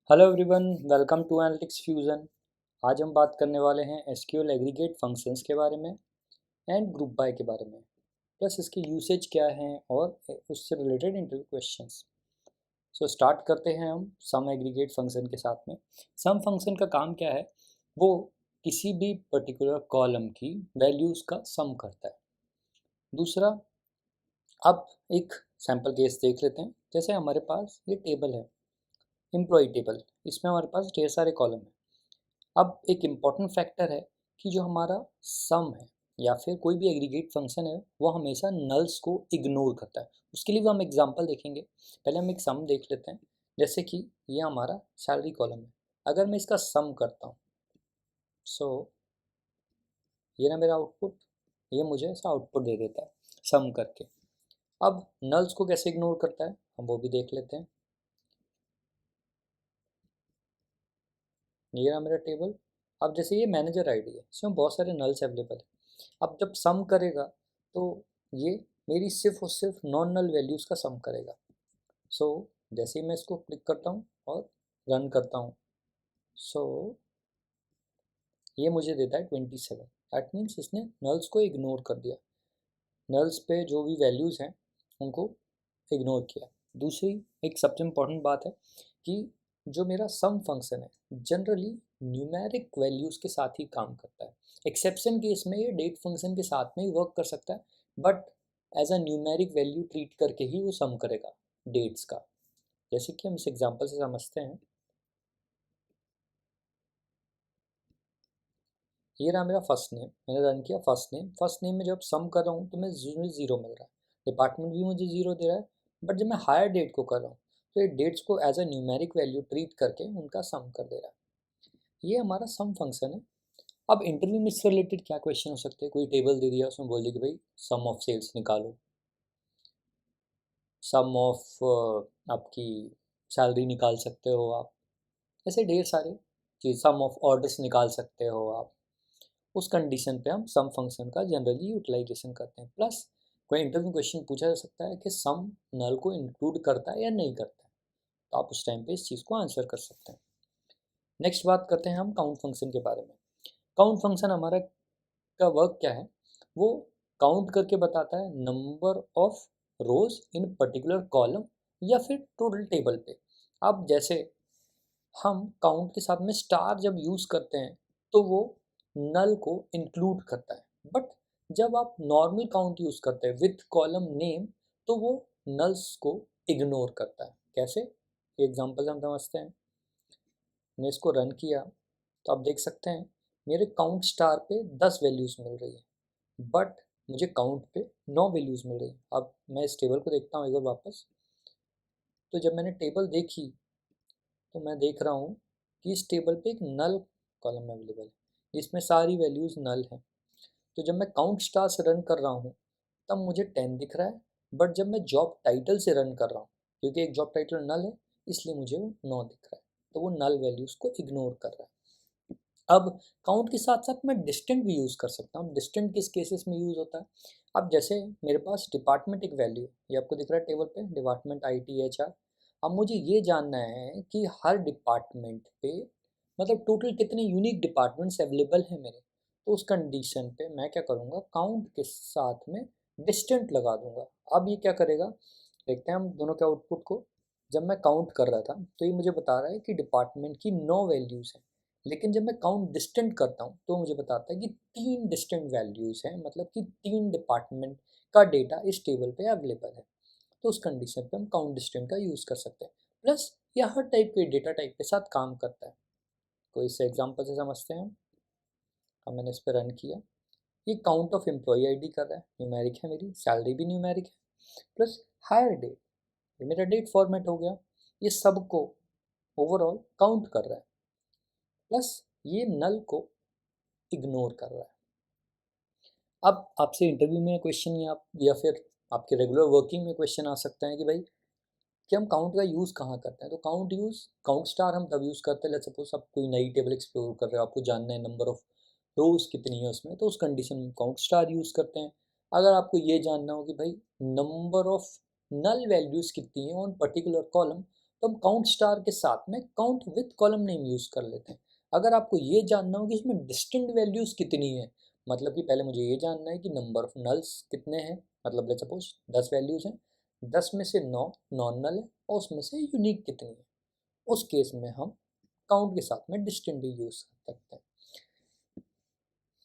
Hello everyone, welcome to analytics fusion. आज हम बात करने वाले हैं एसक्यूएल एग्रीगेट फंक्शंस के बारे में एंड ग्रुप बाय के बारे में, प्लस इसके यूसेज क्या हैं और उससे related interview questions. So start करते हैं हम सम एग्रीगेट फंक्शन के साथ में। सम फंक्शन का काम क्या है? वो किसी भी पर्टिकुलर कॉलम की वैल्यूज़ का सम करता है। दूसरा, अब एक सैम्पल केस देख लेते हैं। जैसे हमारे पास ये टेबल है, एम्प्लॉय टेबल। इसमें हमारे पास ढेर सारे कॉलम हैं। अब एक इम्पॉर्टेंट फैक्टर है कि जो हमारा सम है या फिर कोई भी एग्रीगेट फंक्शन है वो हमेशा नल्स को इग्नोर करता है। उसके लिए भी हम एग्जांपल देखेंगे। पहले हम एक सम देख लेते हैं। जैसे कि ये हमारा सैलरी कॉलम है। अगर मैं इसका सम करता हूँ, सो ये ना मेरा आउटपुट, ये मुझे ऐसा आउटपुट दे देता है सम करके। अब नल्स को कैसे इग्नोर करता है हम वो भी देख लेते हैं। ये रहा मेरा टेबल। अब जैसे ये मैनेजर आईडी है, इसमें बहुत सारे नल्स अवेलेबल है। अब जब सम करेगा तो ये मेरी सिर्फ और सिर्फ नॉन नल वैल्यूज़ का सम करेगा। सो जैसे ही मैं इसको क्लिक करता हूँ और रन करता हूँ, सो ये मुझे देता है 27। दैट मीन्स इसने नल्स को इग्नोर कर दिया। नल्स पे जो भी वैल्यूज़ हैं उनको इग्नोर किया। दूसरी एक सबसे इम्पॉर्टेंट बात है कि जो मेरा सम फंक्शन है जनरली न्यूमेरिक वैल्यूज़ के साथ ही काम करता है। एक्सेप्शन केस में ये डेट फंक्शन के साथ में ही वर्क कर सकता है, but as a numeric value treat करके ही वो सम करेगा डेट्स का। जैसे कि हम इस एग्जांपल से समझते हैं। ये रहा मेरा फर्स्ट नेम, मैंने रन किया फर्स्ट नेम। फर्स्ट नेम में जब सम कर रहा हूँ तो मैं ज़ीरो मिल रहा है, डिपार्टमेंट भी मुझे ज़ीरो दे रहा है। बट जब मैं हायर डेट को कर रहा हूँ तो ये डेट्स को as a numeric value treat करके उनका सम कर दे रहा है। ये हमारा सम फंक्शन है। अब इंटरव्यू में इससे रिलेटेड क्या क्वेश्चन हो सकते हैं? कोई टेबल दे दिया, उसमें बोल दिया कि भाई सम ऑफ सेल्स निकालो, सम ऑफ आपकी सैलरी निकाल सकते हो आप, ऐसे ढेर सारे चीज़, सम ऑफ ऑर्डर्स निकाल सकते हो आप। उस कंडीशन पे हम सम फंक्शन का जनरली यूटिलाइजेशन करते हैं। प्लस कोई इंटरव्यू क्वेश्चन पूछा जा सकता है कि सम नल को इंक्लूड करता है या नहीं करता है, तो आप उस टाइम पे इस चीज़ को आंसर कर सकते हैं। नेक्स्ट बात करते हैं हम काउंट फंक्शन के बारे में। काउंट फंक्शन हमारा का वर्क क्या है? वो काउंट करके बताता है number of rose in particular column या फिर टोटल टेबल पे। अब जैसे हम काउंट के साथ में स्टार जब यूज़ करते हैं तो वो नल को इंक्लूड करता है, बट जब आप नॉर्मल काउंट यूज़ करते हैं विथ कॉलम नेम तो वो नल्स को इग्नोर करता है। कैसे? ये एग्जांपल हम समझते हैं। मैंने इसको रन किया तो आप देख सकते हैं मेरे काउंट स्टार पे 10 वैल्यूज़ मिल रही है, बट मुझे काउंट पे 9 वैल्यूज़ मिल रही है। अब मैं इस टेबल को देखता हूँ एक बार वापस। तो जब मैंने टेबल देखी तो मैं देख रहा हूँ कि इस टेबल पे एक नल कॉलम अवेलेबल है जिसमें सारी वैल्यूज़ नल हैं। तो जब मैं काउंट स्टार से रन कर रहा हूँ तब मुझे 10 दिख रहा है, बट जब मैं जॉब टाइटल से रन कर रहा हूँ, क्योंकि एक जॉब टाइटल नल है इसलिए मुझे वो 9 दिख रहा है। तो वो नल वैल्यूज़ को इग्नोर कर रहा है। अब काउंट के साथ साथ मैं डिस्टेंट भी यूज़ कर सकता हूँ। डिस्टेंट किस केसेस में यूज़ होता है? अब जैसे मेरे पास डिपार्टमेंट एक वैल्यू है, ये आपको दिख रहा है टेबल पे, डिपार्टमेंट IT HR। अब मुझे ये जानना है कि हर डिपार्टमेंट पे मतलब टोटल कितने यूनिक डिपार्टमेंट्स अवेलेबल हैं मेरे। तो उस कंडीशन पे मैं क्या करूँगा, काउंट के साथ में डिस्टेंट लगा दूंगा। अब ये क्या करेगा, देखते हैं हम दोनों के आउटपुट को। जब मैं काउंट कर रहा था तो ये मुझे बता रहा है कि डिपार्टमेंट की 9 वैल्यूज़ हैं, लेकिन जब मैं काउंट डिस्टेंट करता हूँ तो मुझे बताता है कि 3 डिस्टेंट वैल्यूज़ हैं, मतलब कि 3 डिपार्टमेंट का डेटा इस टेबल पे अवेलेबल है। तो उस कंडीशन पे हम काउंट डिस्टेंट का यूज़ कर सकते हैं। प्लस यह हर टाइप के डेटा टाइप के साथ काम करता है। तो इस एग्जांपल से समझते हैं हम। अब मैंने इस पर रन किया, ये काउंट ऑफ एम्प्लॉय आईडी कर रहा है, न्यूमेरिक है, मेरी सैलरी भी न्यूमेरिक है, प्लस हायर डेट, ये मेरा डेट फॉर्मेट हो गया। ये सबको ओवरऑल काउंट कर रहा है, प्लस ये नल को इग्नोर कर रहा है। अब आपसे इंटरव्यू में क्वेश्चन या फिर आपके रेगुलर वर्किंग में क्वेश्चन आ सकते हैं कि भाई कि हम काउंट का यूज़ कहाँ करते हैं। तो काउंट स्टार हम तब यूज़ करते हैं, लेट्स सपोज आप कोई नई टेबल एक्सप्लोर कर रहे हो, आपको जानना है नंबर ऑफ रोज कितनी है उसमें, तो उस कंडीशन में काउंट स्टार यूज़ करते हैं। अगर आपको ये जानना हो कि भाई नंबर ऑफ नल वैल्यूज़ कितनी है ऑन पर्टिकुलर कॉलम, तो हम काउंट स्टार के साथ में count with column name use कर लेते हैं। अगर आपको ये जानना हो कि इसमें डिस्टिंक्ट वैल्यूज़ कितनी है, मतलब कि पहले मुझे ये जानना है कि नंबर ऑफ नल्स कितने हैं, मतलब लेट्स सपोज 10 वैल्यूज़ हैं, 10 में से 9 नॉन नल है और उसमें से यूनिक कितनी है, उस केस में हम काउंट के साथ में डिस्टिंक्ट भी यूज़ कर सकते हैं।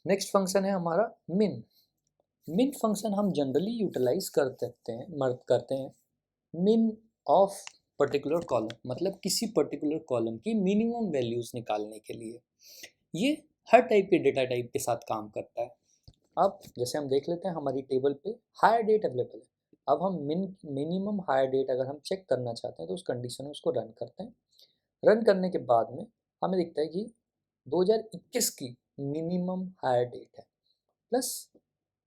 नेक्स्ट फंक्शन है हमारा मिन। मिन फंक्शन हम जनरली यूटिलाइज करते हैं मिन ऑफ पर्टिकुलर कॉलम, मतलब किसी पर्टिकुलर कॉलम की मिनिमम वैल्यूज निकालने के लिए। ये हर टाइप के डेटा टाइप के साथ काम करता है। अब जैसे हम देख लेते हैं हमारी टेबल पे हायर डेट अवेलेबल है। अब हम मिनिमम हायर डेट अगर हम चेक करना चाहते हैं तो उस कंडीशन में उसको रन करते हैं। रन करने के बाद में हमें दिखता है कि 2021 की मिनिमम हायर डेट है। प्लस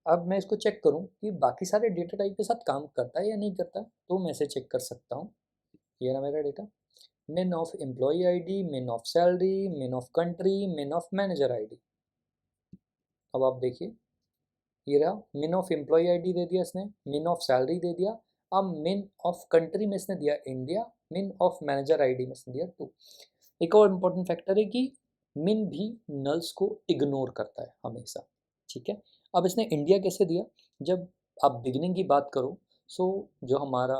अब मैं इसको चेक करूं कि बाकी सारे डेटा टाइप के साथ काम करता है या नहीं करता, तो मैं इसे चेक कर सकता हूँ। ये रहा मेरा data, min of employ ID, min of salary, min of country, min of manager ID. अब आप देखिए ये रहा, min ऑफ एम्प्लॉय आईडी दे दिया इसने, min ऑफ सैलरी दे दिया, अब min ऑफ कंट्री में इसने दिया India, min of manager ID में इसने दिया 2। एक और इम्पोर्टेंट फैक्टर है कि min भी नल्स को इग्नोर करता है हमेशा, ठीक है। अब इसने इंडिया कैसे दिया, जब आप बिगिनिंग की बात करो सो जो हमारा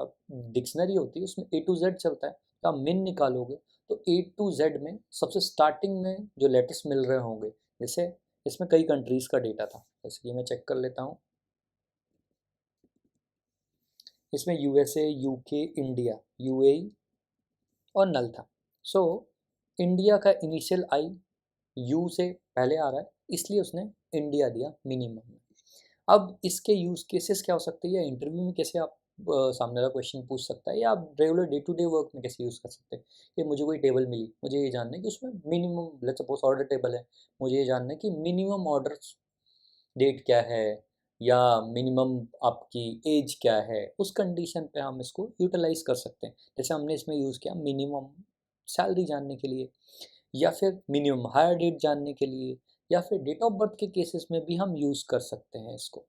डिक्शनरी होती है उसमें A to Z चलता है, तो आप min निकालोगे तो A to Z में सबसे स्टार्टिंग में जो लेटर्स मिल रहे होंगे, जैसे इसमें कई कंट्रीज़ का डेटा था, जैसे कि मैं चेक कर लेता हूँ, इसमें USA, UK, इंडिया, UAE और नल था। सो इंडिया का इनिशियल आई यू से पहले आ रहा है, इसलिए उसने इंडिया दिया मिनिमम में। अब इसके यूज़ केसेस क्या हो सकते हैं, या इंटरव्यू में कैसे आप सामने वाला क्वेश्चन पूछ सकता है, या आप regular day to day work में कैसे यूज़ कर सकते हैं कि मुझे कोई टेबल मिली, मुझे ये जानना है कि उसमें minimum let's suppose order table है, मुझे ये जानना है कि मिनिमम ऑर्डर डेट क्या है या मिनिमम आपकी एज क्या है, उस कंडीशन पे हम इसको यूटिलाइज कर सकते हैं। जैसे हमने इसमें यूज़ किया मिनिमम सैलरी जानने के लिए, या फिर मिनिमम हायर डेट जानने के लिए, या फिर डेट ऑफ बर्थ के केसेस में भी हम यूज़ कर सकते हैं इसको।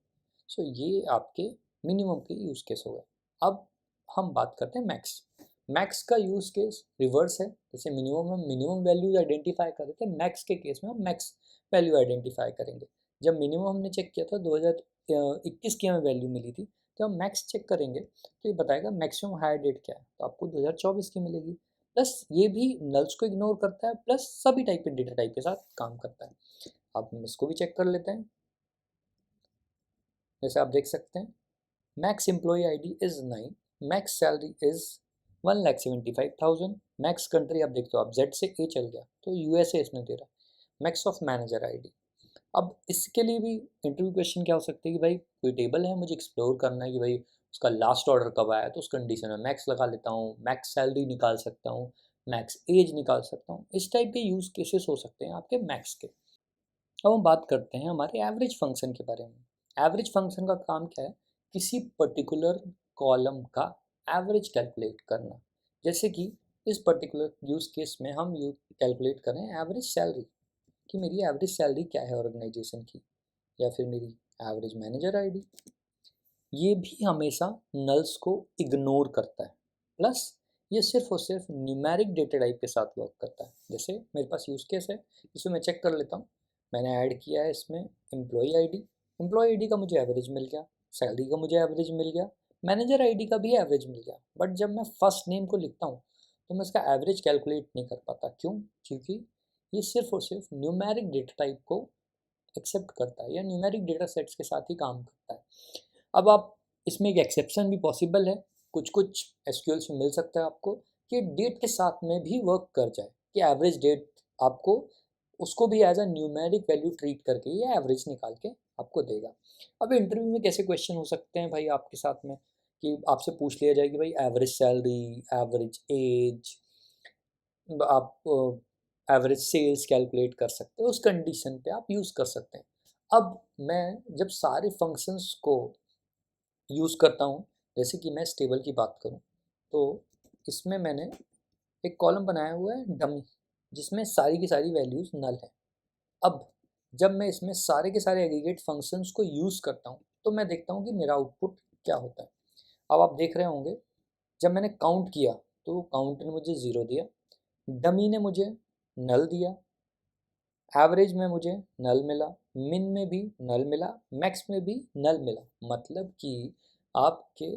सो ये आपके मिनिमम के यूज़ केस हो गए। अब हम बात करते हैं मैक्स। मैक्स का यूज़ केस रिवर्स है, जैसे मिनिमम हम मिनिमम वैल्यूज आइडेंटिफाई कर रहे थे, मैक्स के केस में हम मैक्स वैल्यू आइडेंटिफाई करेंगे। जब मिनिमम हमने चेक किया था 2021 की हमें वैल्यू मिली थी, तो हम मैक्स चेक करेंगे तो ये बताएगा मैक्सिमम हायर डेट क्या है, तो आपको 2024 की मिलेगी। प्लस ये भी नल्स को इग्नोर करता है, प्लस सभी टाइप के डेटा टाइप के साथ काम करता है। अब हम इसको भी चेक कर लेते हैं। जैसे आप देख सकते हैं max employ ID is 9, max salary is 1,75,000, max country आप देखते हो, आप जेड से ए चल गया तो यूएसए इसने दे रहा, मैक्स ऑफ मैनेजर आईडी। अब इसके लिए भी इंटरव्यू क्वेश्चन क्या हो सकते हैं कि भाई कोई टेबल है, मुझे एक्सप्लोर करना है कि भाई उसका लास्ट ऑर्डर कब आया, तो उस कंडीशन में मैक्स लगा लेता हूँ, मैक्स सैलरी निकाल सकता हूँ, मैक्स एज निकाल सकता हूँ। इस टाइप के यूज़ केसेस हो सकते हैं आपके मैक्स के। अब हम बात करते हैं हमारे एवरेज फंक्शन के बारे में। एवरेज फंक्शन का काम क्या है, किसी पर्टिकुलर कॉलम का एवरेज कैलकुलेट करना। जैसे कि इस पर्टिकुलर यूज़ केस में हम कैलकुलेट करें एवरेज सैलरी, कि मेरी एवरेज सैलरी क्या है ऑर्गेनाइजेशन की, या फिर मेरी एवरेज मैनेजर आईडी। ये भी हमेशा नल्स को इग्नोर करता है, प्लस ये सिर्फ और सिर्फ न्यूमेरिक डेटा टाइप के साथ वर्क करता है। जैसे मेरे पास यूज़ केस है, इसमें मैं चेक कर लेता हूँ, मैंने ऐड किया है इसमें एम्प्लॉई आईडी, एम्प्लॉई आईडी का मुझे एवरेज मिल गया, सैलरी का मुझे एवरेज मिल गया, मैनेजर आईडी का भी एवरेज मिल गया। बट जब मैं फर्स्ट नेम को लिखता हूँ तो मैं इसका एवरेज कैलकुलेट नहीं कर पाता, क्यों? क्योंकि ये सिर्फ और सिर्फ न्यूमेरिक डेटा टाइप को एक्सेप्ट करता है या न्यूमेरिक डेटा सेट्स के साथ ही काम करता है। अब आप इसमें एक एक्सेप्शन भी पॉसिबल है, कुछ कुछ एसक्यूएल्स में मिल सकता है आपको कि डेट के साथ में भी वर्क कर जाए, कि एवरेज डेट आपको उसको भी as a numeric value treat करके ये एवरेज निकाल के आपको देगा। अब इंटरव्यू में कैसे क्वेश्चन हो सकते हैं भाई आपके साथ में, कि आपसे पूछ लिया जाए कि भाई एवरेज सैलरी, एवरेज एज, आप एवरेज सेल्स कैलकुलेट कर सकते हो, उस कंडीशन पे आप यूज़ कर सकते हैं। अब मैं जब सारे फंक्शंस को यूज़ करता हूँ, जैसे कि मैं इस टेबल की बात करूँ तो इसमें मैंने एक कॉलम बनाया हुआ है डमी, जिसमें सारी की सारी वैल्यूज़ नल है। अब जब मैं इसमें सारे के सारे एग्रीगेट फंक्शंस को यूज़ करता हूँ तो मैं देखता हूँ कि मेरा आउटपुट क्या होता है। अब आप देख रहे होंगे जब मैंने काउंट किया तो काउंट ने मुझे 0 दिया, डमी ने मुझे नल दिया, एवरेज में मुझे नल मिला, मिन में भी नल मिला, मैक्स में भी नल मिला। मतलब कि आपके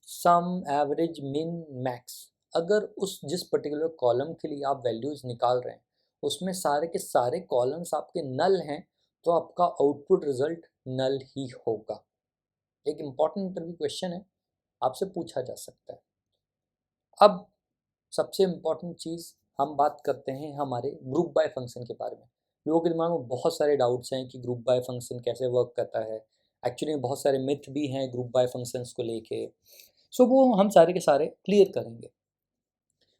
सम, एवरेज, मिन, मैक्स, अगर उस जिस पर्टिकुलर कॉलम के लिए आप वैल्यूज़ निकाल रहे हैं उसमें सारे के सारे कॉलम्स आपके नल हैं, तो आपका आउटपुट रिजल्ट नल ही होगा। एक इम्पॉर्टेंट इंटरव्यू क्वेश्चन है, आपसे पूछा जा सकता है। अब सबसे इम्पॉर्टेंट चीज़, हम बात करते हैं हमारे ग्रुप बाय फंक्शन के बारे में। लोगों के दिमाग में बहुत सारे डाउट्स हैं कि ग्रुप बाय फंक्शन कैसे वर्क करता है। एक्चुअली बहुत सारे मिथ भी हैं ग्रुप बाय फंक्शंस को लेके, सो वो हम सारे के सारे क्लियर करेंगे।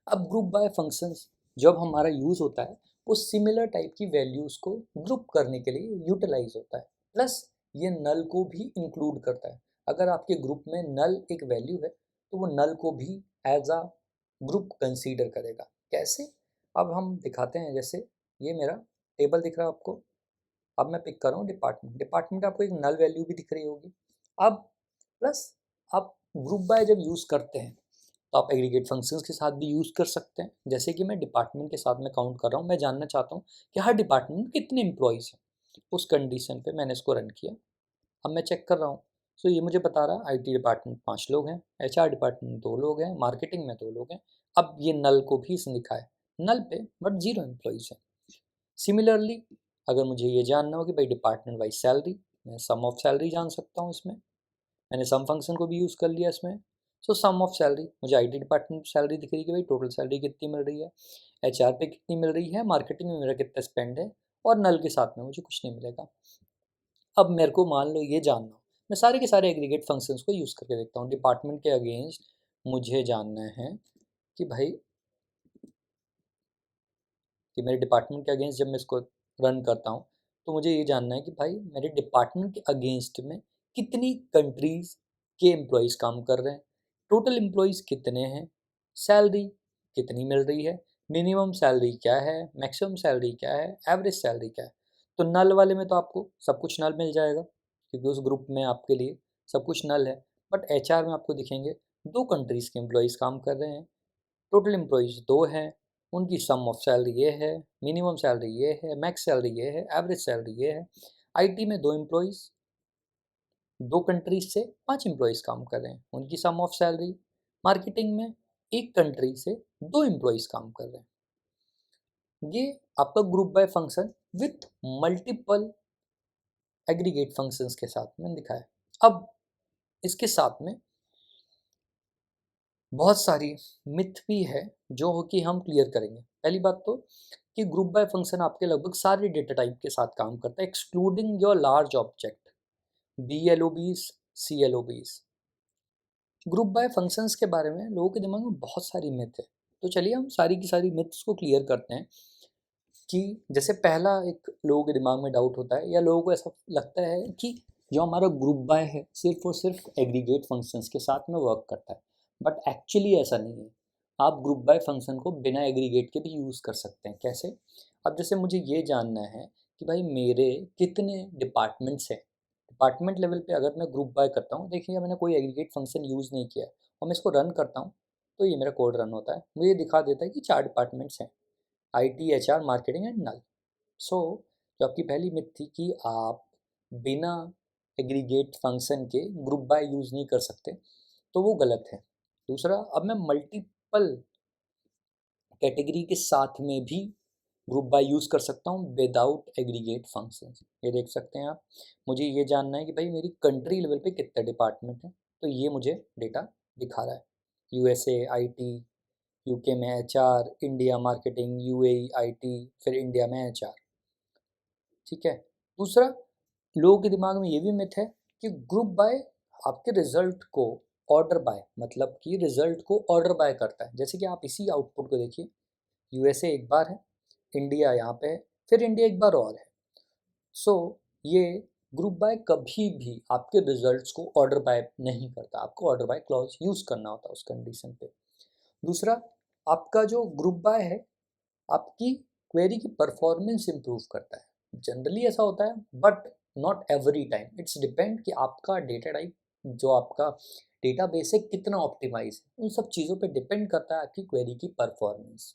अब ग्रुप बाय फंक्शंस जब हमारा यूज़ होता है वो सिमिलर टाइप की वैल्यूज़ को ग्रुप करने के लिए यूटिलाइज होता है, प्लस ये नल को भी इंक्लूड करता है। अगर आपके ग्रुप में नल एक वैल्यू है तो वो नल को भी एज अ ग्रुप कंसीडर करेगा। कैसे? अब हम दिखाते हैं। जैसे ये मेरा टेबल दिख रहा है आपको, अब मैं पिक कर रहा हूँ डिपार्टमेंट। डिपार्टमेंट आपको एक नल वैल्यू भी दिख रही होगी। अब प्लस आप ग्रुप बाय जब यूज़ करते हैं तो आप एग्रीगेट फंक्शंस के साथ भी यूज़ कर सकते हैं। जैसे कि मैं डिपार्टमेंट के साथ में काउंट कर रहा हूँ, मैं जानना चाहता हूँ कि हर डिपार्टमेंट में कितने एम्प्लॉयज़ हैं। उस कंडीशन पे मैंने इसको रन किया। अब मैं चेक कर रहा हूँ, सो ये मुझे बता रहा है आईटी डिपार्टमेंट 5 लोग हैं, एचआर डिपार्टमेंट 2 लोग हैं, मार्केटिंग में 2 लोग हैं। अब ये नल को भी इसने लिखा है नल पे, बट 0 एम्प्लॉयज़ है। सिमिलरली अगर मुझे ये जानना हो कि भाई डिपार्टमेंट वाइज सैलरी, मैं सम ऑफ सैलरी जान सकता हूँ इसमें। मैंने सम फंक्शन को भी यूज़ कर लिया इसमें। सो सम ऑफ सैलरी, मुझे आईटी डिपार्टमेंट सैलरी दिख रही है कि भाई टोटल सैलरी कितनी मिल रही है, एचआर पे कितनी मिल रही है, मार्केटिंग में मेरा कितना स्पेंड है, और नल के साथ में मुझे कुछ नहीं मिलेगा। अब मेरे को मान लो ये जानना हो, मैं सारे के सारे एग्रीगेट फंक्शंस को यूज़ करके देखता हूँ। डिपार्टमेंट के अगेंस्ट मुझे जानना है कि भाई, कि मेरे डिपार्टमेंट के अगेंस्ट जब मैं इसको रन करता हूँ तो मुझे ये जानना है कि भाई मेरे डिपार्टमेंट के अगेंस्ट में कितनी कंट्रीज़ के एम्प्लॉयज़ काम कर रहे हैं, टोटल एम्प्लॉयज़ कितने हैं, सैलरी कितनी मिल रही है, मिनिमम सैलरी क्या है, मैक्सिमम सैलरी क्या है, एवरेज सैलरी क्या है। तो नल वाले में तो आपको सब कुछ नल मिल जाएगा क्योंकि उस ग्रुप में आपके लिए सब कुछ नल है। बट एचआर में आपको दिखेंगे 2 कंट्रीज़ के एम्प्लॉयज़ काम कर रहे हैं, टोटल एम्प्लॉयज़ 2 हैं, उनकी सम ऑफ सैलरी ये है, मिनिमम सैलरी ये है, मैक्स सैलरी ये है, एवरेज सैलरी ये है। आईटी में 2 एम्प्लॉयज़ 2 कंट्रीज से 5 एम्प्लॉयज़ काम कर रहे हैं, उनकी सम ऑफ सैलरी। मार्केटिंग में 1 कंट्री से 2 एम्प्लॉयज़ काम कर रहे हैं। ये आपका group by function with multiple aggregate functions के साथ में दिखाया। अब इसके साथ में बहुत सारी मिथ भी है जो कि हम क्लियर करेंगे। पहली बात तो कि ग्रुप बाय फंक्शन आपके लगभग सारे डेटा टाइप के साथ काम करता है excluding your large object, BLOBs, CLOBs। Group by functions के बारे में लोगों के दिमाग में बहुत सारी मिथ है, तो चलिए हम सारी की सारी मिथ्स को क्लियर करते हैं। कि जैसे पहला एक लोगों के दिमाग में डाउट होता है या लोगों को ऐसा लगता है कि जो हमारा ग्रुप बाय है सिर्फ और सिर्फ एग्रीगेट फंक्शंस के साथ में वर्क करता है, बट एक्चुअली ऐसा नहीं है। आप ग्रुप बाय फंक्शन को बिना एग्रीगेट के भी यूज़ कर सकते हैं। कैसे? अब जैसे मुझे ये जानना है कि भाई मेरे कितने डिपार्टमेंट्स हैं। डिपार्टमेंट लेवल पे अगर मैं ग्रुप बाय करता हूँ, देखिए मैंने कोई एग्रीगेट फंक्शन यूज़ नहीं किया और मैं इसको रन करता हूँ, तो ये मेरा कोड रन होता है, मुझे दिखा देता है कि 4 डिपार्टमेंट्स हैं, IT, HR, marketing and null. So जो आपकी पहली मिथ थी कि आप बिना एग्रीगेट फंक्शन के ग्रुप बाय यूज़ नहीं कर सकते, तो वो गलत है। दूसरा, अब मैं मल्टीपल कैटेगरी के साथ में भी ग्रुप बाय यूज़ कर सकता हूँ विदाउट एग्रीगेट फंक्शंस। ये देख सकते हैं आप। मुझे ये जानना है कि भाई मेरी कंट्री लेवल पे कितने डिपार्टमेंट हैं, तो ये मुझे डेटा दिखा रहा है। USA IT, UK में HR, India marketing, UAE IT, फिर इंडिया में HR। ठीक है। दूसरा, लोगों के दिमाग में ये भी मिथ है कि ग्रुप बाय आपके रिजल्ट को ऑर्डर बाय, मतलब कि रिजल्ट को ऑर्डर बाय करता है। जैसे कि आप इसी आउटपुट को देखिए, USA एक बार है, इंडिया यहाँ पे है, फिर इंडिया एक बार और है। सो ये ग्रुप बाय कभी भी आपके रिजल्ट्स को ऑर्डर बाय नहीं करता, आपको ऑर्डर बाय क्लॉज यूज़ करना होता है उस कंडीशन पे। दूसरा, आपका जो ग्रुप बाय है आपकी क्वेरी की परफॉर्मेंस इंप्रूव करता है। जनरली ऐसा होता है but not every time, it's depend कि आपका डेटा टाइप जो आपका डेटाबेस है कितना ऑप्टिमाइज है, उन सब चीज़ों पे डिपेंड करता है आपकी क्वेरी की परफॉर्मेंस।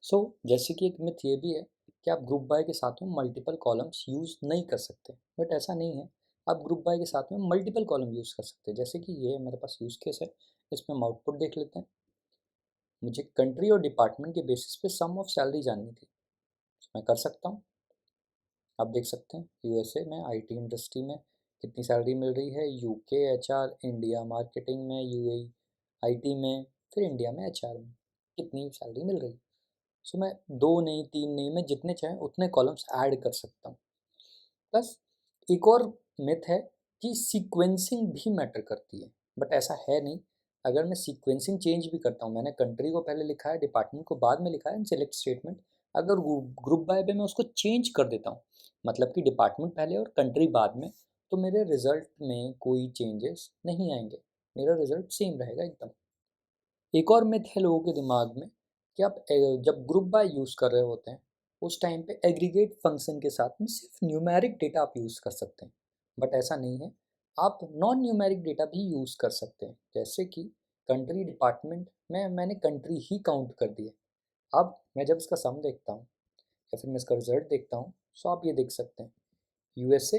सो जैसे कि एक मिथ ये भी है कि आप ग्रुप बाय के साथ में मल्टीपल कॉलम्स यूज़ नहीं कर सकते, बट ऐसा नहीं है। आप ग्रुप बाय के साथ में मल्टीपल कॉलम यूज़ कर सकते हैं। जैसे कि ये मेरे पास यूज़ केस है, इसमें हम आउटपुट देख लेते हैं। मुझे कंट्री और डिपार्टमेंट के बेसिस पे सम ऑफ सैलरी जाननी थी, मैं कर सकता हूँ। आप देख सकते हैं यूएसए में आईटी इंडस्ट्री में कितनी सैलरी मिल रही है, यूके एचआर, इंडिया मार्केटिंग में, यूएई आईटी में, फिर इंडिया में एचआर में कितनी सैलरी मिल रही है। सो मैं 2 नहीं 3 नहीं, मैं जितने चाहें उतने कॉलम्स ऐड कर सकता हूँ। प्लस एक और मिथ है कि सीक्वेंसिंग भी मैटर करती है, बट ऐसा है नहीं। अगर मैं सीक्वेंसिंग चेंज भी करता हूँ, मैंने कंट्री को पहले लिखा है, डिपार्टमेंट को बाद में लिखा है, सिलेक्ट स्टेटमेंट, अगर ग्रुप बाय पे मैं उसको चेंज कर देता हूँ, मतलब कि डिपार्टमेंट पहले और कंट्री बाद में, तो मेरे रिजल्ट में कोई चेंजेस नहीं आएंगे, मेरा रिजल्ट सेम रहेगा एकदम। एक और मिथ है लोगों के दिमाग में कि आप जब ग्रुप बाय यूज़ कर रहे होते हैं, उस टाइम पे एग्रीगेट फंक्शन के साथ में सिर्फ न्यूमेरिक डेटा आप यूज़ कर सकते हैं, बट ऐसा नहीं है। आप नॉन न्यूमेरिक डेटा भी यूज़ कर सकते हैं। जैसे कि कंट्री डिपार्टमेंट में मैंने कंट्री ही काउंट कर दी है। अब मैं जब इसका सम देखता हूँ या फिर मैं इसका रिजल्ट देखता हूँ, सो आप ये देख सकते हैं यूएसए,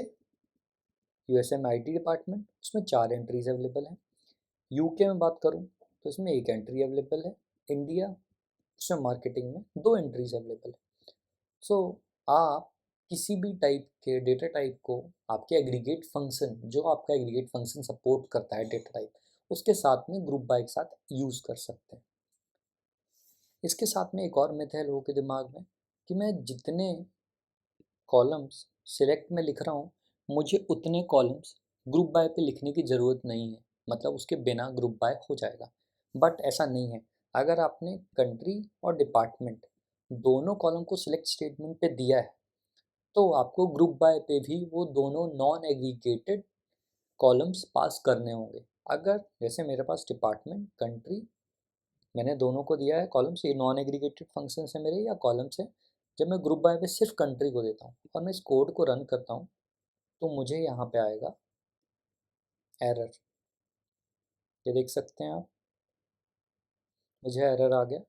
यूएसए में आईटी डिपार्टमेंट, उसमें 4 एंट्रीज अवेलेबल हैं। यूके में बात करूँ तो इसमें 1 एंट्री अवेलेबल है। इंडिया, उसमें मार्केटिंग में 2 एंट्रीज अवेलेबल है। सो आप किसी भी टाइप के डेटा टाइप को आपके एग्रीगेट फंक्शन, जो आपका एग्रीगेट फंक्शन सपोर्ट करता है डेटा टाइप, उसके साथ में ग्रुप बाय के साथ यूज़ कर सकते हैं। इसके साथ में एक और मिथ है लोगों के दिमाग में कि मैं जितने कॉलम्स सिलेक्ट में लिख रहा हूँ, मुझे उतने कॉलम्स ग्रुप बाय पे लिखने की ज़रूरत नहीं है, मतलब उसके बिना ग्रुप बाय हो जाएगा। बट ऐसा नहीं है। अगर आपने कंट्री और डिपार्टमेंट दोनों कॉलम को सिलेक्ट स्टेटमेंट पे दिया है, तो आपको ग्रुप बाय पे भी वो दोनों नॉन एग्रीगेटेड कॉलम्स पास करने होंगे। अगर जैसे मेरे पास डिपार्टमेंट, कंट्री, मैंने दोनों को दिया है कॉलम्स, ये नॉन एग्रीगेटेड फंक्शन है मेरे या कॉलम्स है। जब मैं ग्रुप बाय पे सिर्फ कंट्री को देता हूँ और मैं इस कोड को रन करता हूँ, तो मुझे यहाँ पे आएगा एरर। ये देख सकते हैं आप, मुझे एरर आ गया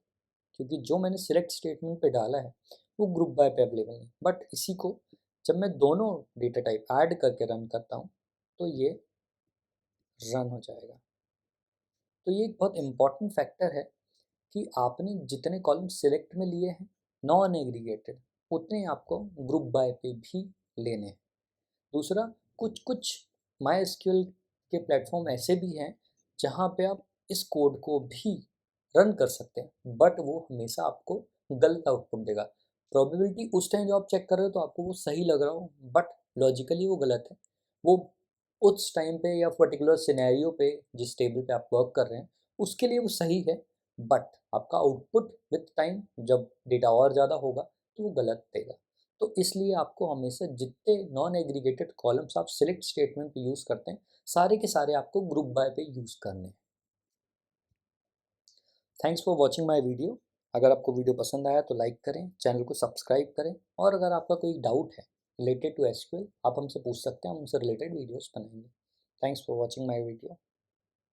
क्योंकि जो मैंने सिलेक्ट स्टेटमेंट पे डाला है वो ग्रुप बाय पे अवेलेबल नहीं। बट इसी को जब मैं दोनों डेटा टाइप ऐड करके रन करता हूँ, तो ये रन हो जाएगा। तो ये एक बहुत इंपॉर्टेंट फैक्टर है कि आपने जितने कॉलम सिलेक्ट में लिए हैं नॉन एग्रीगेटेड, उतने आपको ग्रुप बाय पे भी लेने हैं। दूसरा, कुछ कुछ माई एसक्यूएल के प्लेटफॉर्म ऐसे भी हैं जहाँ पे आप इस कोड को भी रन कर सकते हैं, बट वो हमेशा आपको गलत आउटपुट देगा। प्रोबेबिलिटी उस टाइम जब आप चेक कर रहे हो तो आपको वो सही लग रहा हो, बट लॉजिकली वो गलत है। वो उस टाइम पे या पर्टिकुलर सिनेरियो पे जिस टेबल पे आप वर्क कर रहे हैं उसके लिए वो सही है, बट आपका आउटपुट विथ टाइम जब डेटा और ज़्यादा होगा तो वो गलत देगा। तो इसलिए आपको हमेशा जितने नॉन एग्रीगेटेड कॉलम्स आप सिलेक्ट स्टेटमेंट पे यूज़ करते हैं, सारे के सारे आपको ग्रुप बाय पे यूज़ करने हैं। Thanks for watching my video. अगर आपको वीडियो पसंद आया तो लाइक करें, चैनल को सब्सक्राइब करें, और अगर आपका कोई डाउट है रिलेटेड टू एसक्यूएल, आप हमसे पूछ सकते हैं, हम उनसे रिलेटेड वीडियोस बनाएंगे। Thanks for watching my video.